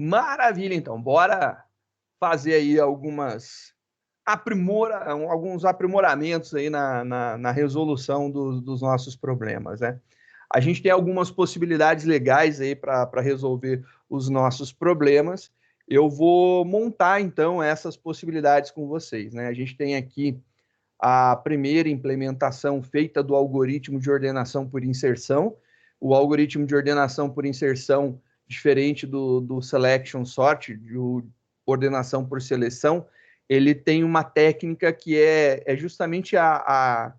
Maravilha, então. Bora fazer aí alguns aprimoramentos aí na resolução dos nossos problemas, né? A gente tem algumas possibilidades legais aí para resolver os nossos problemas. Eu vou montar, então, essas possibilidades com vocês, né? A gente tem aqui a primeira implementação feita do algoritmo de ordenação por inserção. O algoritmo de ordenação por inserção, diferente do selection sort, de ordenação por seleção, ele tem uma técnica que é justamente a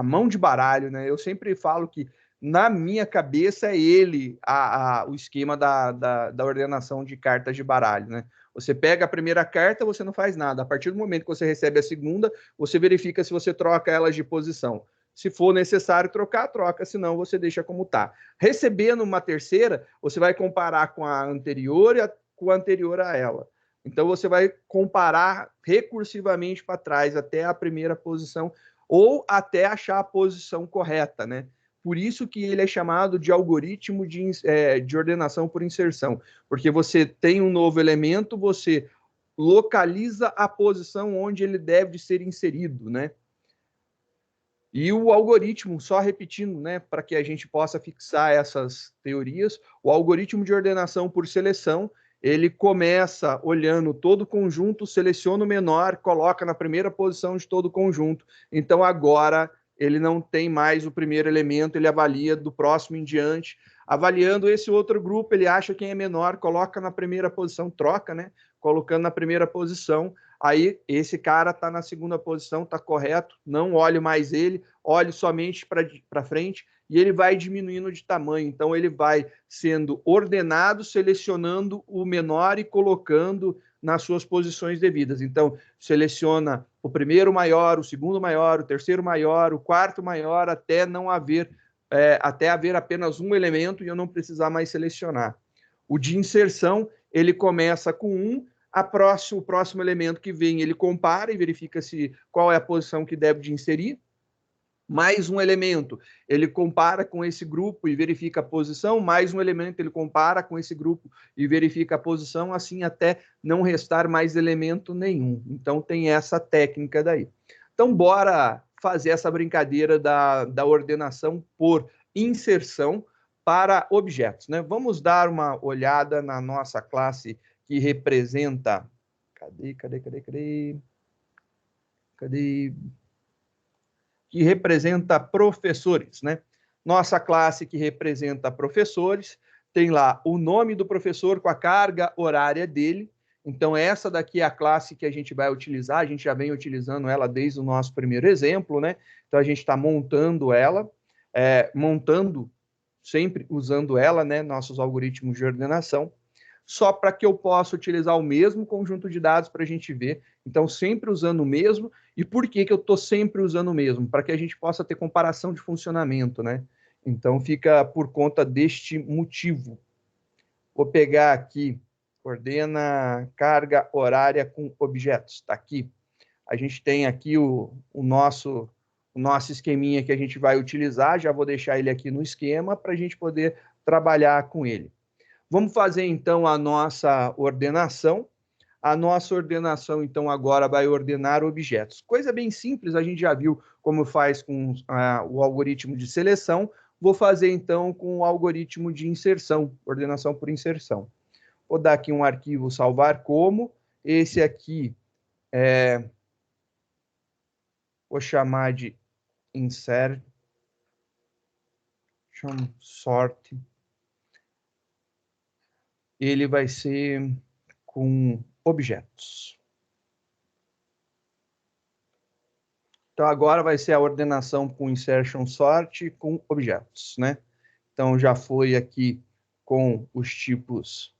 mão de baralho, né? Eu sempre falo que na minha cabeça é ele o esquema da ordenação de cartas de baralho, né? Você pega a primeira carta, você não faz nada. A partir do momento que você recebe a segunda, você verifica se você troca elas de posição. Se for necessário trocar, troca, senão você deixa como está. Recebendo uma terceira, você vai comparar com a anterior e com a anterior a ela. Então você vai comparar recursivamente para trás até a primeira posição ou até achar a posição correta, né? Por isso que ele é chamado de algoritmo de ordenação por inserção, porque você tem um novo elemento, você localiza a posição onde ele deve ser inserido, né? E o algoritmo, só repetindo, né, para que a gente possa fixar essas teorias, o algoritmo de ordenação por seleção, ele começa olhando todo o conjunto, seleciona o menor, coloca na primeira posição de todo o conjunto. Então, agora, ele não tem mais o primeiro elemento, ele avalia do próximo em diante. Avaliando esse outro grupo, ele acha quem é menor, coloca na primeira posição, troca, né? Colocando na primeira posição. Aí esse cara está na segunda posição, está correto, não olhe mais ele, olhe somente para frente e ele vai diminuindo de tamanho. Então ele vai sendo ordenado, selecionando o menor e colocando nas suas posições devidas. Então seleciona o primeiro maior, o segundo maior, o terceiro maior, o quarto maior, até não haver até haver apenas um elemento e eu não precisar mais selecionar. O de inserção, ele começa com o próximo elemento que vem, ele compara e verifica qual é a posição que deve de inserir. Mais um elemento, ele compara com esse grupo e verifica a posição. Mais um elemento, ele compara com esse grupo e verifica a posição, assim até não restar mais elemento nenhum. Então, tem essa técnica daí. Então, bora fazer essa brincadeira da ordenação por inserção para objetos, né? Vamos dar uma olhada na nossa classe que representa... Cadê? Que representa professores, né? Nossa classe que representa professores, tem lá o nome do professor com a carga horária dele. Então, essa daqui é a classe que a gente vai utilizar, a gente já vem utilizando ela desde o nosso primeiro exemplo, né? Então, a gente está montando ela, montando, sempre usando ela, né? Nossos algoritmos de ordenação, só para que eu possa utilizar o mesmo conjunto de dados para a gente ver. Então, sempre usando o mesmo. E por que eu estou sempre usando o mesmo? Para que a gente possa ter comparação de funcionamento, né? Então, fica por conta deste motivo. Vou pegar aqui, ordena carga horária com objetos. Está aqui. A gente tem aqui o nosso esqueminha que a gente vai utilizar. Já vou deixar ele aqui no esquema para a gente poder trabalhar com ele. Vamos fazer, então, a nossa ordenação. A nossa ordenação, então, agora vai ordenar objetos. Coisa bem simples, a gente já viu como faz com o algoritmo de seleção. Vou fazer, então, com o algoritmo de inserção, ordenação por inserção. Vou dar aqui um arquivo salvar como. Esse aqui vou chamar de insert sort. Ele vai ser com objetos. Então, agora vai ser a ordenação com insertion sort com objetos, né? Então, já foi aqui com os tipos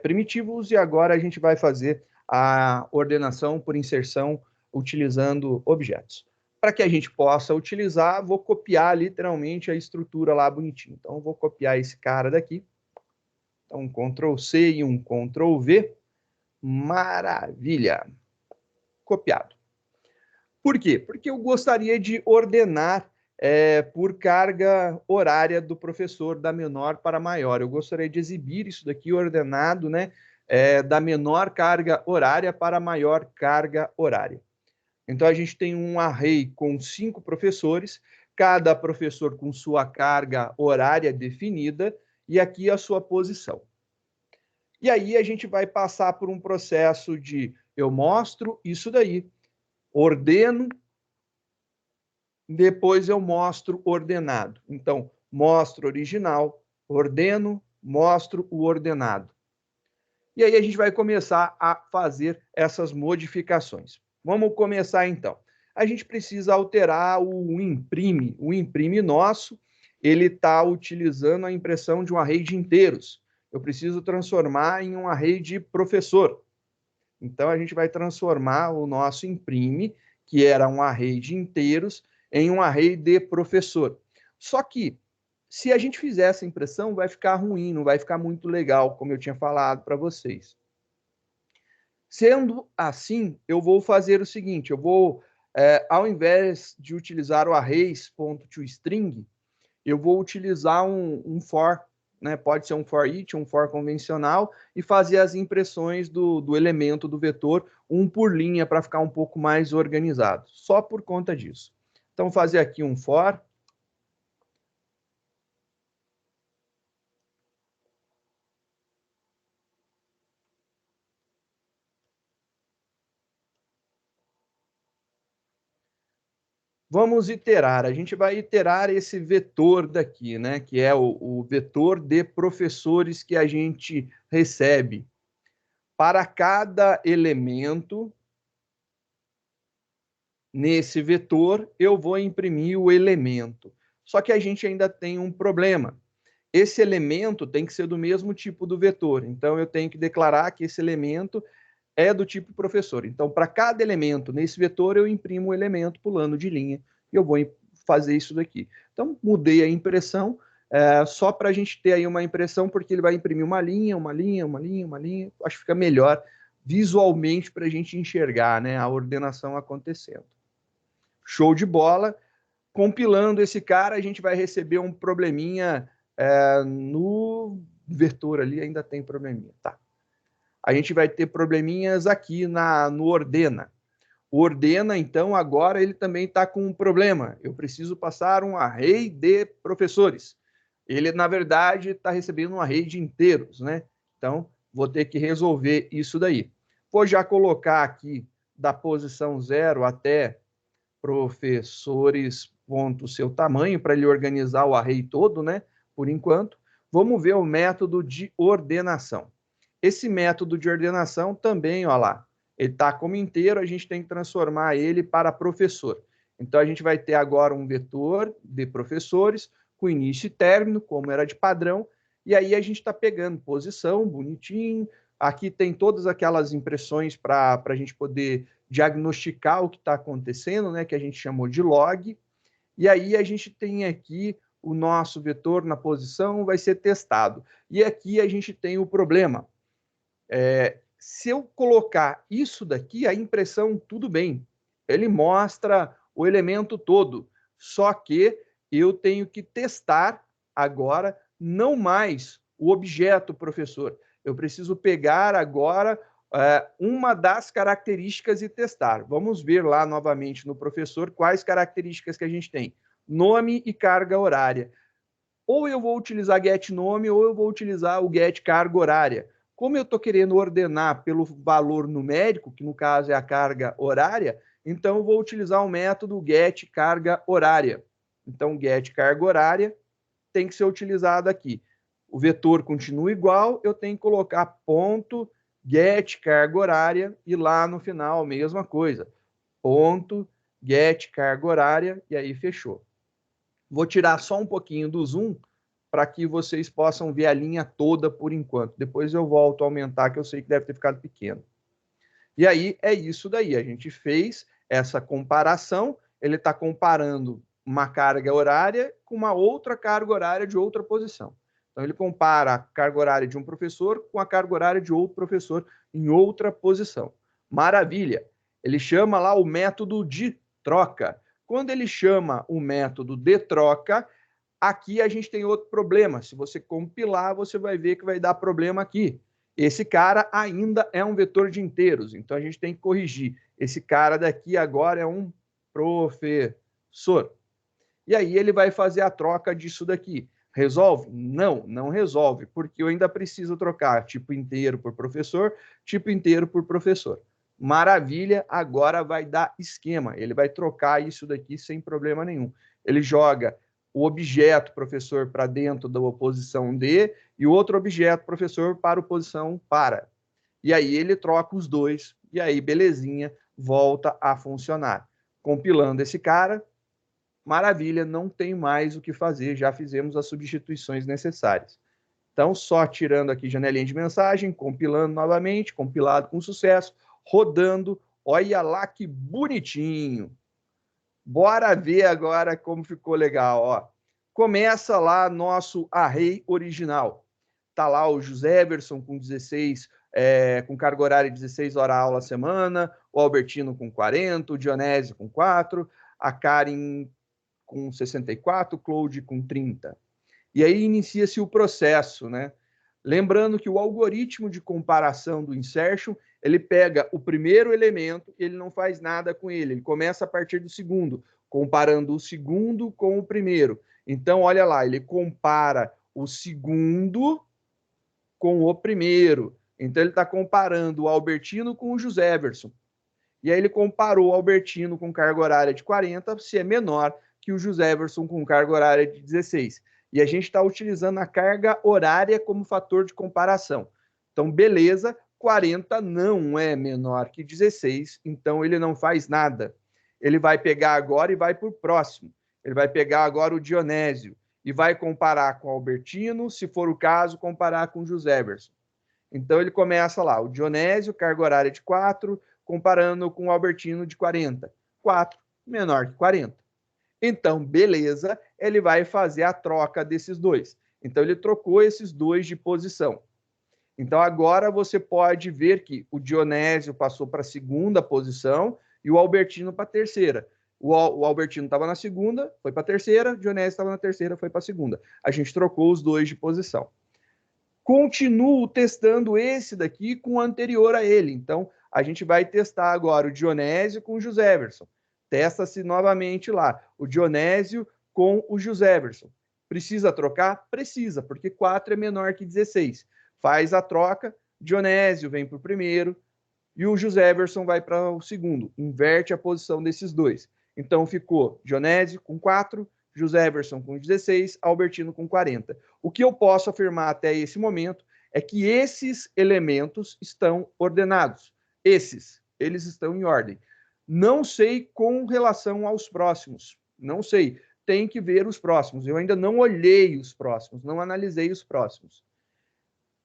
primitivos e agora a gente vai fazer a ordenação por inserção utilizando objetos. Para que a gente possa utilizar, vou copiar literalmente a estrutura lá bonitinho. Então, vou copiar esse cara daqui. Então, um Ctrl+C e um Ctrl+V. Maravilha! Copiado. Por quê? Porque eu gostaria de ordenar por carga horária do professor, da menor para maior. Eu gostaria de exibir isso daqui ordenado, né? Da menor carga horária para a maior carga horária. Então, a gente tem um array com 5 professores, cada professor com sua carga horária definida, e aqui a sua posição. E aí a gente vai passar por um processo de eu mostro isso daí, ordeno, depois eu mostro ordenado. Então, mostro original, ordeno, mostro o ordenado. E aí a gente vai começar a fazer essas modificações. Vamos começar então. A gente precisa alterar o imprime. O imprime nosso, ele está utilizando a impressão de um array de inteiros. Eu preciso transformar em um array de professor. Então, a gente vai transformar o nosso imprime, que era um array de inteiros, em um array de professor. Só que, se a gente fizer essa impressão, vai ficar ruim, não vai ficar muito legal, como eu tinha falado para vocês. Sendo assim, eu vou fazer o seguinte, eu vou, ao invés de utilizar o arrays.toString, eu vou utilizar um for, né? Pode ser um for each, um for convencional, e fazer as impressões do elemento do vetor, um por linha, para ficar um pouco mais organizado, só por conta disso. Então, vou fazer aqui um for. Vamos iterar. A gente vai iterar esse vetor daqui, né? Que é o vetor de professores que a gente recebe. Para cada elemento nesse vetor, eu vou imprimir o elemento. Só que a gente ainda tem um problema. Esse elemento tem que ser do mesmo tipo do vetor. Então, eu tenho que declarar que esse elemento é do tipo professor. Então, para cada elemento nesse vetor, eu imprimo o elemento pulando de linha. E eu vou fazer isso daqui. Então, mudei a impressão, só para a gente ter aí uma impressão, porque ele vai imprimir uma linha, uma linha, uma linha, uma linha. Acho que fica melhor visualmente para a gente enxergar, né, a ordenação acontecendo. Show de bola. Compilando esse cara, a gente vai receber um probleminha no vetor ali, ainda tem probleminha. Tá. A gente vai ter probleminhas aqui no ordena. O ordena, então, agora ele também está com um problema. Eu preciso passar um array de professores. Ele, na verdade, está recebendo um array de inteiros, né? Então, vou ter que resolver isso daí. Vou já colocar aqui da posição 0 até professores, ponto, seu tamanho, para ele organizar o array todo, né? Por enquanto. Vamos ver o método de ordenação. Esse método de ordenação também, olha lá, ele está como inteiro, a gente tem que transformar ele para professor. Então, a gente vai ter agora um vetor de professores com início e término, como era de padrão, e aí a gente está pegando posição, bonitinho. Aqui tem todas aquelas impressões para a gente poder diagnosticar o que está acontecendo, né, que a gente chamou de log. E aí a gente tem aqui o nosso vetor na posição, vai ser testado. E aqui a gente tem o problema. Se eu colocar isso daqui, a impressão, tudo bem, ele mostra o elemento todo, só que eu tenho que testar agora não mais o objeto professor. Eu preciso pegar agora uma das características e testar. Vamos ver lá novamente no professor quais características que a gente tem. Nome e carga horária. Ou eu vou utilizar getNome ou eu vou utilizar o getCarga horária. Como eu estou querendo ordenar pelo valor numérico, que no caso é a carga horária, então eu vou utilizar o método getCarga horária. Então, getCarga horária tem que ser utilizado aqui. O vetor continua igual, eu tenho que colocar ponto getCarga horária e lá no final a mesma coisa. Ponto getCarga horária e aí fechou. Vou tirar só um pouquinho do zoom para que vocês possam ver a linha toda por enquanto. Depois eu volto a aumentar, que eu sei que deve ter ficado pequeno. E aí é isso daí. A gente fez essa comparação. Ele está comparando uma carga horária com uma outra carga horária de outra posição. Então ele compara a carga horária de um professor com a carga horária de outro professor em outra posição. Maravilha! Ele chama lá o método de troca. Quando ele chama o método de troca, aqui a gente tem outro problema. Se você compilar, você vai ver que vai dar problema aqui. Esse cara ainda é um vetor de inteiros, então a gente tem que corrigir. Esse cara daqui agora é um professor. E aí ele vai fazer a troca disso daqui. Resolve? Não, não resolve, porque eu ainda preciso trocar tipo inteiro por professor, tipo inteiro por professor. Maravilha, agora vai dar esquema. Ele vai trocar isso daqui sem problema nenhum. Ele joga o objeto professor para dentro da oposição de e o outro objeto professor para a oposição para. E aí ele troca os dois, e aí belezinha, volta a funcionar. Compilando esse cara, maravilha, não tem mais o que fazer, já fizemos as substituições necessárias. Então, só tirando aqui janelinha de mensagem, compilando novamente, compilado com sucesso, rodando, olha lá que bonitinho. Bora ver agora como ficou legal, ó. Começa lá nosso array original. Tá lá o José Everson com 16, com carga horária de 16 horas aula a semana, o Albertino com 40, o Dionésio com 4, a Karen com 64, o Claude com 30. E aí inicia-se o processo, né? Lembrando que o algoritmo de comparação do insertion, ele pega o primeiro elemento e ele não faz nada com ele. Ele começa a partir do segundo, comparando o segundo com o primeiro. Então, olha lá, ele compara o segundo com o primeiro. Então, ele está comparando o Albertino com o José Everson. E aí ele comparou o Albertino com carga horária de 40, se é menor que o José Everson com carga horária de 16. E a gente está utilizando a carga horária como fator de comparação. Então, beleza, 40 não é menor que 16, então ele não faz nada. Ele vai pegar agora e vai para o próximo. Ele vai pegar agora o Dionésio e vai comparar com o Albertino, se for o caso, comparar com o José Everson. Então, ele começa lá, o Dionésio, carga horária de 4, comparando com o Albertino de 40. 4 menor que 40. Então, beleza, ele vai fazer a troca desses dois. Então, ele trocou esses dois de posição. Então, agora você pode ver que o Dionésio passou para a segunda posição e o Albertino para a terceira. O Albertino estava na segunda, foi para a terceira, o Dionésio estava na terceira, foi para a segunda. A gente trocou os dois de posição. Continuo testando esse daqui com o anterior a ele. Então, a gente vai testar agora o Dionésio com o José Everson. Testa-se novamente lá. O Dionésio com o José Everson. Precisa trocar? Precisa, porque 4 é menor que 16. Faz a troca, Dionésio vem para o primeiro e o José Everson vai para o segundo. Inverte a posição desses dois. Então ficou Dionésio com 4, José Everson com 16, Albertino com 40. O que eu posso afirmar até esse momento é que esses elementos estão ordenados. Eles estão em ordem. Não sei com relação aos próximos. Não sei. Tem que ver os próximos. Eu ainda não olhei os próximos, não analisei os próximos.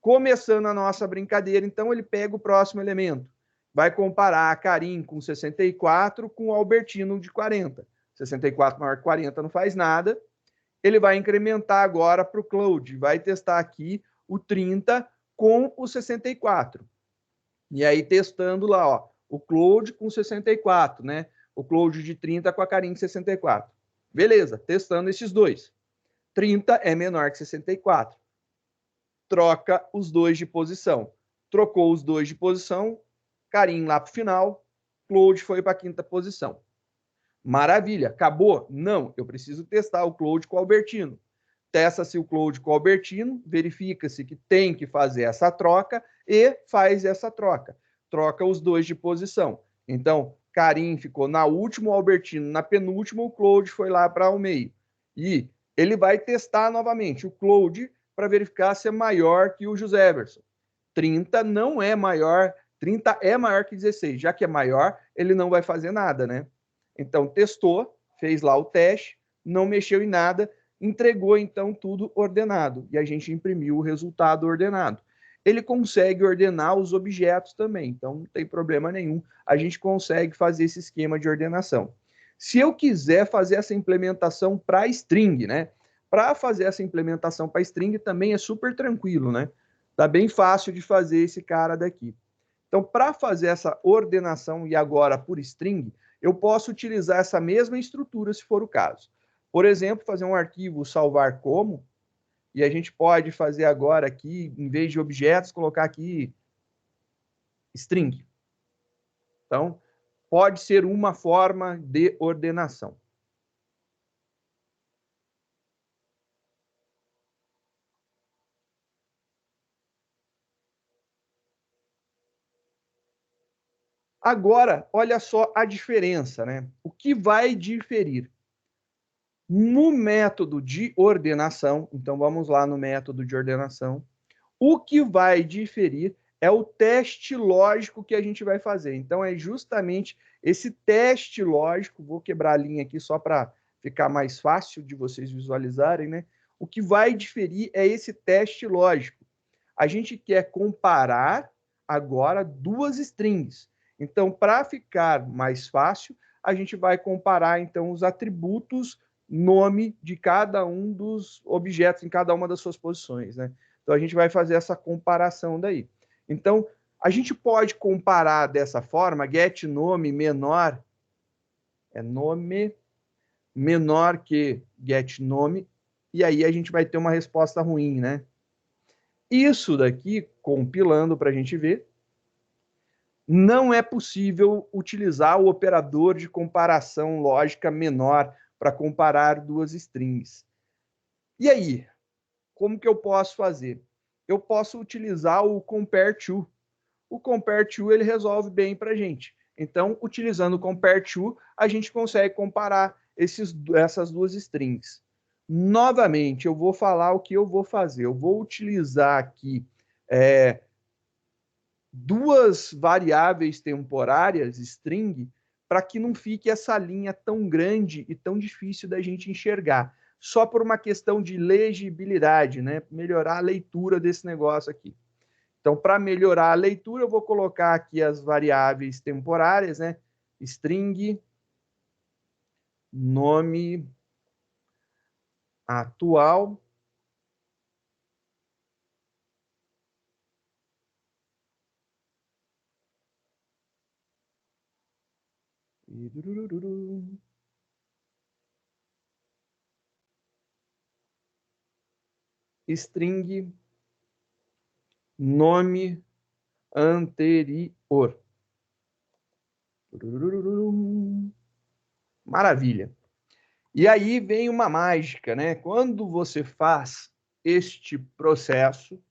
Começando a nossa brincadeira, então ele pega o próximo elemento. Vai comparar a Karim com 64 com o Albertino de 40. 64 maior que 40 não faz nada. Ele vai incrementar agora para o Claude. Vai testar aqui o 30 com o 64. E aí testando lá, ó, o Claude com 64, né? O Claude de 30 com a Karim de 64. Beleza, testando esses dois. 30 é menor que 64. Troca os dois de posição. Trocou os dois de posição, Karim lá para o final, Claude foi para a quinta posição. Maravilha, acabou? Não, eu preciso testar o Claude com o Albertino. Testa-se o Claude com o Albertino, verifica-se que tem que fazer essa troca e faz essa troca. Troca os dois de posição. Então, Karim ficou na última, o Albertino na penúltima, o Claude foi lá para o meio. E ele vai testar novamente o Claude para verificar se é maior que o José Everson. 30 não é maior, 30 é maior que 16. Já que é maior, ele não vai fazer nada, né? Então, testou, fez lá o teste, não mexeu em nada, entregou, então, tudo ordenado. E a gente imprimiu o resultado ordenado. Ele consegue ordenar os objetos também, então não tem problema nenhum. A gente consegue fazer esse esquema de ordenação. Se eu quiser fazer essa implementação para string, né? Para fazer essa implementação para string também é super tranquilo, né? Tá bem fácil de fazer esse cara daqui. Então, para fazer essa ordenação, e agora por string, eu posso utilizar essa mesma estrutura se for o caso. Por exemplo, fazer um arquivo salvar como, e a gente pode fazer agora aqui, em vez de objetos, colocar aqui string. Então, pode ser uma forma de ordenação. Agora, olha só a diferença, né? O que vai diferir? No método de ordenação, então vamos lá no método de ordenação, o que vai diferir é o teste lógico que a gente vai fazer. Então, é justamente esse teste lógico, vou quebrar a linha aqui só para ficar mais fácil de vocês visualizarem, né? O que vai diferir é esse teste lógico. A gente quer comparar agora duas strings. Então, para ficar mais fácil, a gente vai comparar, então, os atributos, nome de cada um dos objetos em cada uma das suas posições, né? Então, a gente vai fazer essa comparação daí. Então, a gente pode comparar dessa forma, get nome menor, é nome menor que get nome, e aí a gente vai ter uma resposta ruim, né? Isso daqui, compilando para a gente ver, não é possível utilizar o operador de comparação lógica menor para comparar duas strings. E aí, como que eu posso fazer? Eu posso utilizar o compare to. O compare to ele resolve bem para a gente. Então, utilizando o compare to, a gente consegue comparar essas duas strings. Novamente, eu vou falar o que eu vou fazer. Eu vou utilizar aqui duas variáveis temporárias, string, para que não fique essa linha tão grande e tão difícil da gente enxergar. Só por uma questão de legibilidade, né? Melhorar a leitura desse negócio aqui. Então, para melhorar a leitura, eu vou colocar aqui as variáveis temporárias, né? String, nome atual. String, nome anterior. Maravilha. E aí vem uma mágica, né? Quando você faz este processo,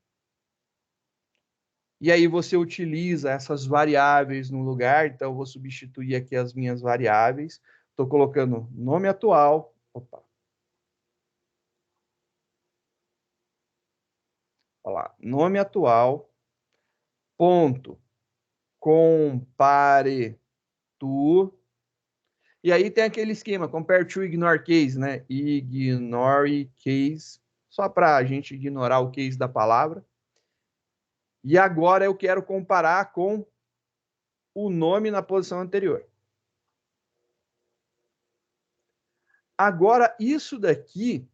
e aí você utiliza essas variáveis no lugar, então eu vou substituir aqui as minhas variáveis. Estou colocando nome atual. Opa. Olha lá, nome atual, ponto, compare to. E aí tem aquele esquema, compare to ignore case, né? Ignore case, só para a gente ignorar o case da palavra. E agora eu quero comparar com o nome na posição anterior. Agora, isso daqui,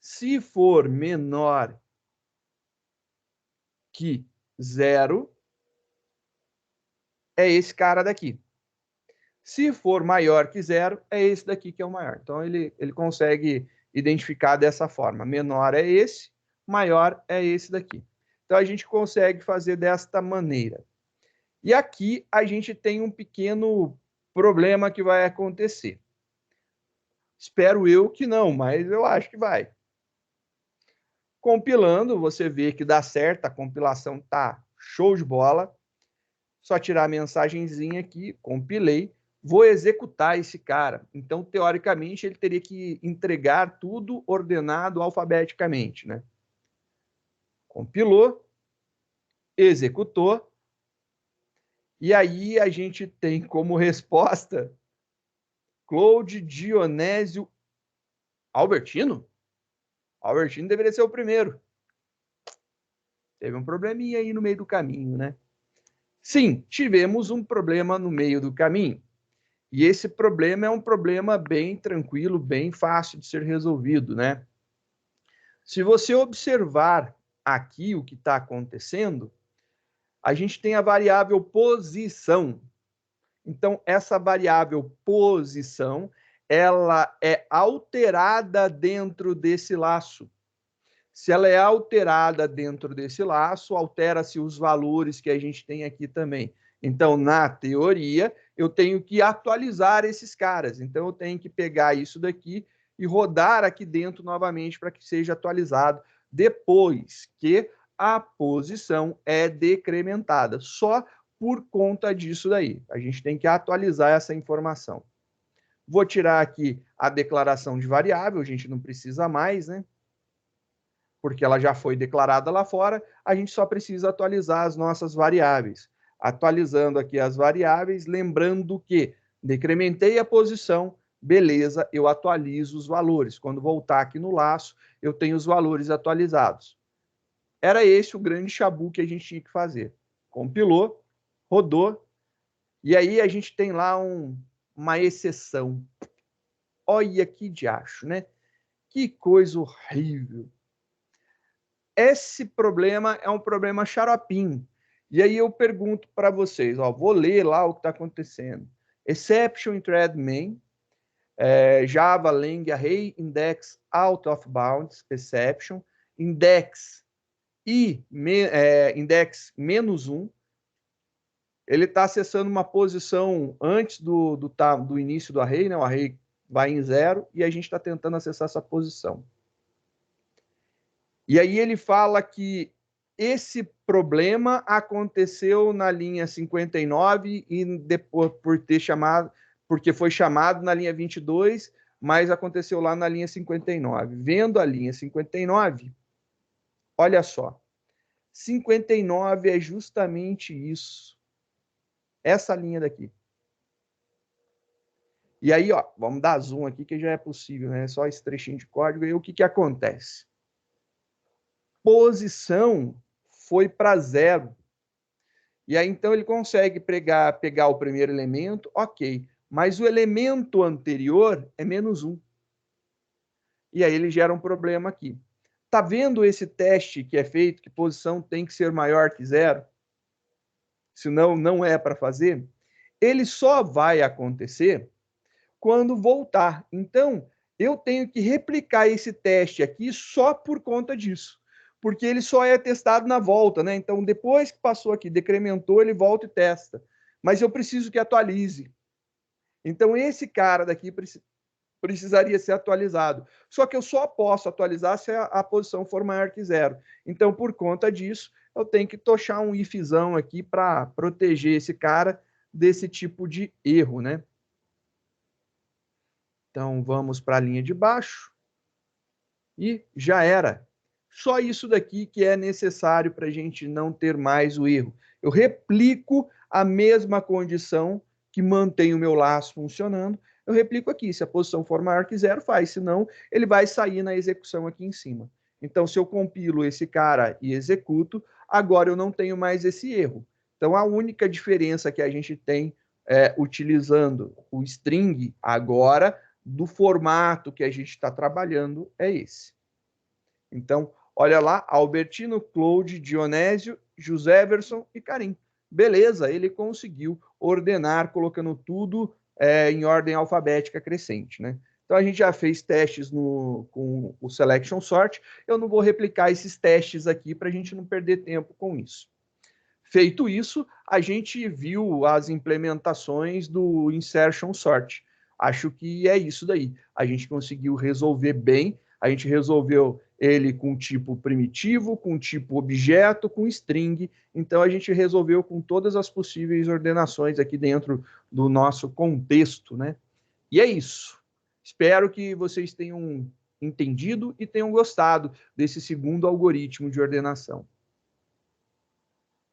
se for menor que 0, é esse cara daqui. Se for maior que 0, é esse daqui que é o maior. Então, ele consegue identificar dessa forma. Menor é esse, maior é esse daqui. Então, a gente consegue fazer desta maneira. E aqui a gente tem um pequeno problema que vai acontecer. Espero eu que não, mas eu acho que vai. Compilando, você vê que dá certo, a compilação tá show de bola. Só tirar a mensagenzinha aqui, compilei, vou executar esse cara. Então, teoricamente, ele teria que entregar tudo ordenado alfabeticamente, né? Compilou, executou, e aí a gente tem como resposta Claude Dionésio Albertino? Albertino deveria ser o primeiro. Teve um probleminha aí no meio do caminho, né? Sim, tivemos um problema no meio do caminho. E esse problema é um problema bem tranquilo, bem fácil de ser resolvido, né? Se você observar aqui o que está acontecendo, a gente tem a variável posição. Então, essa variável posição, ela é alterada dentro desse laço. Se ela é alterada dentro desse laço, altera-se os valores que a gente tem aqui também. Então, na teoria, eu tenho que atualizar esses caras. Então, eu tenho que pegar isso daqui e rodar aqui dentro novamente para que seja atualizado depois que a posição é decrementada. Só por conta disso daí. A gente tem que atualizar essa informação. Vou tirar aqui a declaração de variável, a gente não precisa mais, né? Porque ela já foi declarada lá fora, a gente só precisa atualizar as nossas variáveis. Atualizando aqui as variáveis, lembrando que decrementei a posição, beleza, eu atualizo os valores. Quando voltar aqui no laço, eu tenho os valores atualizados. Era esse o grande chabu que a gente tinha que fazer. Compilou, rodou, e aí a gente tem lá uma exceção. Olha que diacho, né? Que coisa horrível. Esse problema é um problema xaropinho. E aí eu pergunto para vocês, ó, vou ler lá o que está acontecendo. Exception in thread main, Java lang array index out of bounds exception, index index -1, ele está acessando uma posição antes do início do array, né? O array vai em 0 e a gente está tentando acessar essa posição. E aí ele fala que esse problema aconteceu na linha 59 e depois porque foi chamado na linha 22, mas aconteceu lá na linha 59. Vendo a linha 59, olha só, 59 é justamente isso. Essa linha daqui. E aí, ó, vamos dar zoom aqui que já é possível, né? Só esse trechinho de código. E o que acontece? Posição foi para 0. E aí, então, ele consegue pegar o primeiro elemento, ok. Mas o elemento anterior é -1. E aí ele gera um problema aqui. Tá vendo esse teste que é feito, que posição tem que ser maior que 0? Senão, não é para fazer. Ele só vai acontecer quando voltar. Então, eu tenho que replicar esse teste aqui só por conta disso. Porque ele só é testado na volta, né? Então, depois que passou aqui, decrementou, ele volta e testa. Mas eu preciso que atualize. Então, esse cara daqui precisaria ser atualizado. Só que eu só posso atualizar se a posição for maior que 0. Então, por conta disso, eu tenho que tochar um ifzão aqui para proteger esse cara desse tipo de erro, né? Então, vamos para a linha de baixo. E já era. Só isso daqui que é necessário para a gente não ter mais o erro. Eu replico a mesma condição que mantém o meu laço funcionando. Eu replico aqui. Se a posição for maior que 0, faz. Senão, ele vai sair na execução aqui em cima. Então, se eu compilo esse cara e executo, agora eu não tenho mais esse erro. Então, a única diferença que a gente tem utilizando o string agora do formato que a gente está trabalhando é esse. Então, olha lá, Albertino, Claude, Dionésio, Joséverson e Karim. Beleza, ele conseguiu ordenar, colocando tudo em ordem alfabética crescente, né? Então, a gente já fez testes com o Selection Sort. Eu não vou replicar esses testes aqui para a gente não perder tempo com isso. Feito isso, a gente viu as implementações do Insertion Sort. Acho que é isso daí. A gente conseguiu resolver bem, a gente resolveu ele com tipo primitivo, com tipo objeto, com string. Então, a gente resolveu com todas as possíveis ordenações aqui dentro do nosso contexto, né? E é isso. Espero que vocês tenham entendido e tenham gostado desse segundo algoritmo de ordenação.